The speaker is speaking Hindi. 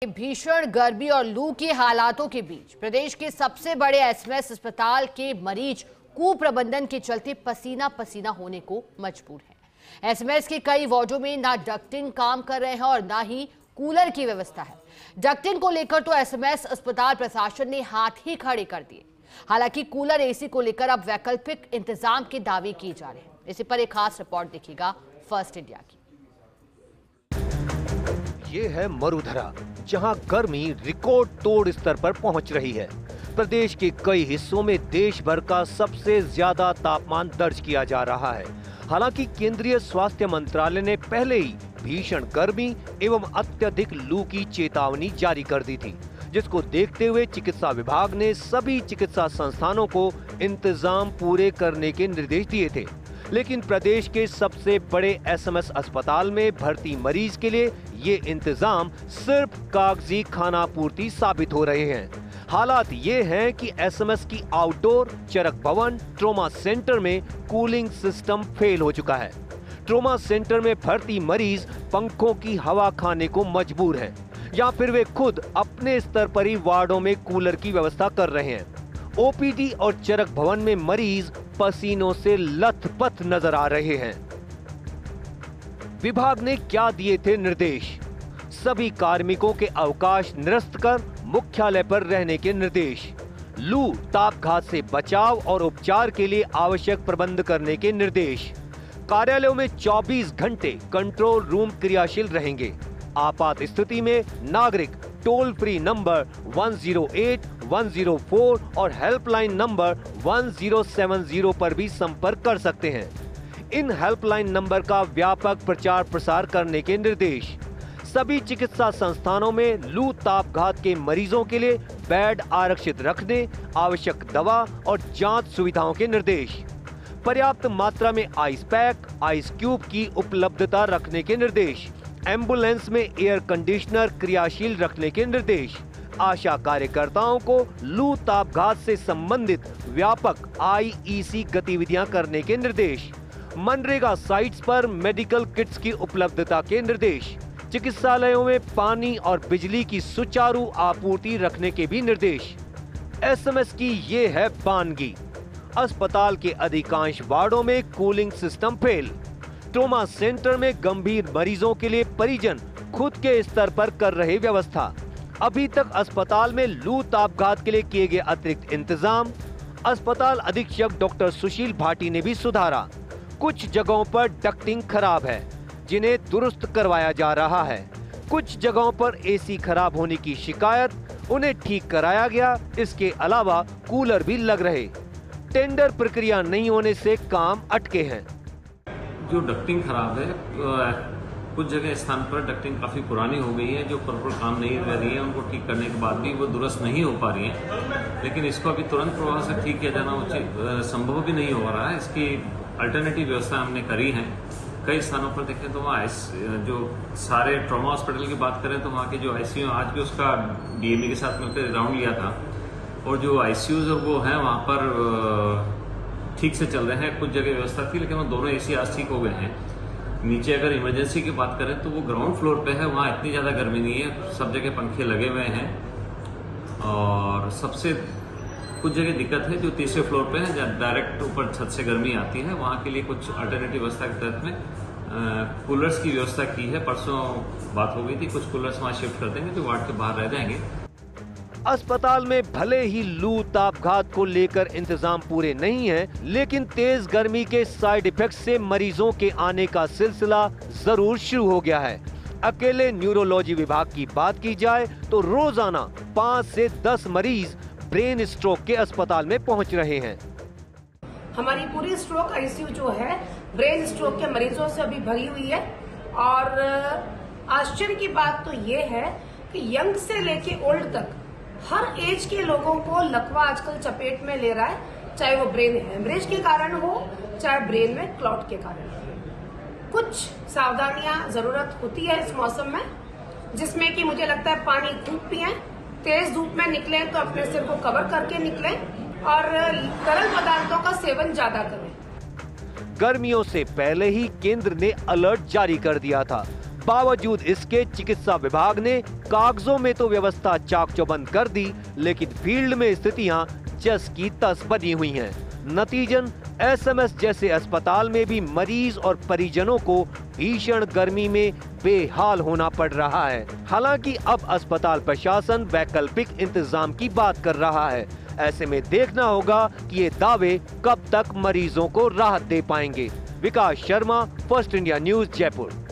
भीषण गर्मी और लू के हालातों के बीच प्रदेश के सबसे बड़े एसएमएस अस्पताल के मरीज कुप्रबंधन के चलते पसीना पसीना होने को मजबूर हैं। एसएमएस के कई वार्डों में ना डक्टिंग काम कर रहे हैं और ना ही कूलर की व्यवस्था है। डक्टिंग को लेकर तो एसएमएस अस्पताल प्रशासन ने हाथ ही खड़े कर दिए। हालांकि कूलर एसी को लेकर अब वैकल्पिक इंतजाम के दावे किए जा रहे हैं। इसी पर एक खास रिपोर्ट देखिएगा फर्स्ट इंडिया की। ये है मरुधरा, जहां गर्मी रिकॉर्ड तोड़ स्तर पर पहुंच रही है। प्रदेश के कई हिस्सों में देश भर का सबसे ज्यादा तापमान दर्ज किया जा रहा है। हालांकि केंद्रीय स्वास्थ्य मंत्रालय ने पहले ही भीषण गर्मी एवं अत्यधिक लू की चेतावनी जारी कर दी थी, जिसको देखते हुए चिकित्सा विभाग ने सभी चिकित्सा संस्थानों को इंतजाम पूरे करने के निर्देश दिए थे। लेकिन प्रदेश के सबसे बड़े एसएमएस अस्पताल में भर्ती मरीज के लिए ये इंतजाम सिर्फ कागजी खानापूर्ति साबित हो रहे हैं। हालात ये हैं कि एसएमएस की आउटडोर चरक भवन ट्रॉमा सेंटर में कूलिंग सिस्टम फेल हो चुका है। ट्रॉमा सेंटर में भर्ती मरीज पंखों की हवा खाने को मजबूर हैं, या फिर वे खुद अपने स्तर पर ही वार्डों में कूलर की व्यवस्था कर रहे हैं। ओपीडी और चरक भवन में मरीज पसीनों से लथपथ नजर आ रहे हैं। विभाग ने क्या दिए थे निर्देश? सभी कार्मिकों के अवकाश निरस्त कर मुख्यालय पर रहने के निर्देश। लू तापघात से बचाव और उपचार के लिए आवश्यक प्रबंध करने के निर्देश। कार्यालयों में 24 घंटे कंट्रोल रूम क्रियाशील रहेंगे। आपात स्थिति में नागरिक टोल फ्री नंबर 108, 104 और हेल्पलाइन नंबर 1070 पर भी संपर्क कर सकते हैं। इन हेल्पलाइन नंबर का व्यापक प्रचार प्रसार करने के निर्देश। सभी चिकित्सा संस्थानों में लू तापघात के मरीजों के लिए बेड आरक्षित रखने, आवश्यक दवा और जांच सुविधाओं के निर्देश। पर्याप्त मात्रा में आइस पैक, आइस क्यूब की उपलब्धता रखने के निर्देश। एम्बुलेंस में एयर कंडीशनर क्रियाशील रखने के निर्देश। आशा कार्यकर्ताओं को लू तापघात से संबंधित व्यापक आईईसी गतिविधियां करने के निर्देश। मनरेगा साइट्स पर मेडिकल किट्स की उपलब्धता के निर्देश। चिकित्सालयों में पानी और बिजली की सुचारू आपूर्ति रखने के भी निर्देश। एसएमएस की ये है बानगी। अस्पताल के अधिकांश वार्डों में cooling system fail. Trauma centre में गंभीर मरीजों के लिए परिजन खुद के स्तर पर कर रहे व्यवस्था। अभी तक अस्पताल में लू तापघात के लिए किए गए अतिरिक्त इंतजाम अस्पताल अधीक्षक डॉक्टर सुशील भाटी ने भी सुधारा। कुछ जगहों पर डक्टिंग खराब है, जिन्हें दुरुस्त करवाया जा रहा है। कुछ जगहों पर एसी खराब होने की शिकायत, उन्हें ठीक कराया गया। इसके अलावा कूलर भी लग रहे। टेंडर प्रक्रिया नहीं होने से काम अटके हैं। जो डक्टिंग खराब है, कुछ जगह स्थान पर डक्टिंग काफ़ी पुरानी हो गई है, जो प्रॉपर काम नहीं कर रही है। उनको ठीक करने के बाद भी वो दुरुस्त नहीं हो पा रही है। लेकिन इसको अभी तुरंत प्रभाव से ठीक किया जाना उचित संभव भी नहीं हो रहा है। इसकी अल्टरनेटिव व्यवस्था हमने करी है। कई स्थानों पर देखें तो वहाँ जो सारे ट्रॉमा हॉस्पिटल की बात करें तो वहाँ के जो आईसीयू, आज भी उसका डीएमई के साथ मिलकर राउंड लिया था, और जो आईसीयूज वो हैं वहाँ पर ठीक से चल रहे हैं। कुछ जगह व्यवस्था थी, लेकिन वो दोनों एसी आज ठीक हो गए हैं। नीचे अगर इमरजेंसी की बात करें तो वो ग्राउंड फ्लोर पे है, वहाँ इतनी ज़्यादा गर्मी नहीं है, सब जगह पंखे लगे हुए हैं। और सबसे कुछ जगह दिक्कत है जो तीसरे फ्लोर पे है, जहाँ डायरेक्ट ऊपर छत से गर्मी आती है। वहाँ के लिए कुछ अल्टरनेटिव व्यवस्था के तहत में कूलर्स की व्यवस्था की है। परसों बात हो गई थी, कुछ कूलर्स वहाँ शिफ्ट कर देंगे जो वार्ड के बाहर रह जाएंगे। अस्पताल में भले ही लू तापघात को लेकर इंतजाम पूरे नहीं हैं, लेकिन तेज गर्मी के साइड इफेक्ट से मरीजों के आने का सिलसिला जरूर शुरू हो गया है। अकेले न्यूरोलॉजी विभाग की बात की जाए तो रोजाना 5 से 10 मरीज ब्रेन स्ट्रोक के अस्पताल में पहुंच रहे हैं। हमारी पूरी स्ट्रोक आईसीयू जो है ब्रेन स्ट्रोक के मरीजों से अभी भरी हुई है। और आश्चर्य की बात तो ये है कि यंग से लेके ओल्ड तक हर एज के लोगों को लकवा आजकल चपेट में ले रहा है, चाहे वो ब्रेन हेमरेज के कारण हो, चाहे ब्रेन में क्लॉट के कारण हो। कुछ सावधानियां जरूरत होती है इस मौसम में, जिसमें कि मुझे लगता है पानी खूब पिएं, तेज धूप में निकलें तो अपने सिर को कवर करके निकलें, और तरल पदार्थों का सेवन ज्यादा करें। गर्मियों से पहले ही केंद्र ने अलर्ट जारी कर दिया था। बावजूद इसके चिकित्सा विभाग ने कागजों में तो व्यवस्था चाक चौबंद कर दी, लेकिन फील्ड में स्थितियां जस की तस बनी हुई हैं। नतीजन एसएमएस जैसे अस्पताल में भी मरीज और परिजनों को भीषण गर्मी में बेहाल होना पड़ रहा है। हालांकि अब अस्पताल प्रशासन वैकल्पिक इंतजाम की बात कर रहा है। ऐसे में देखना होगा कि ये दावे कब तक मरीजों को राहत दे पाएंगे। Vikas Sharma, first India news, Jaipur.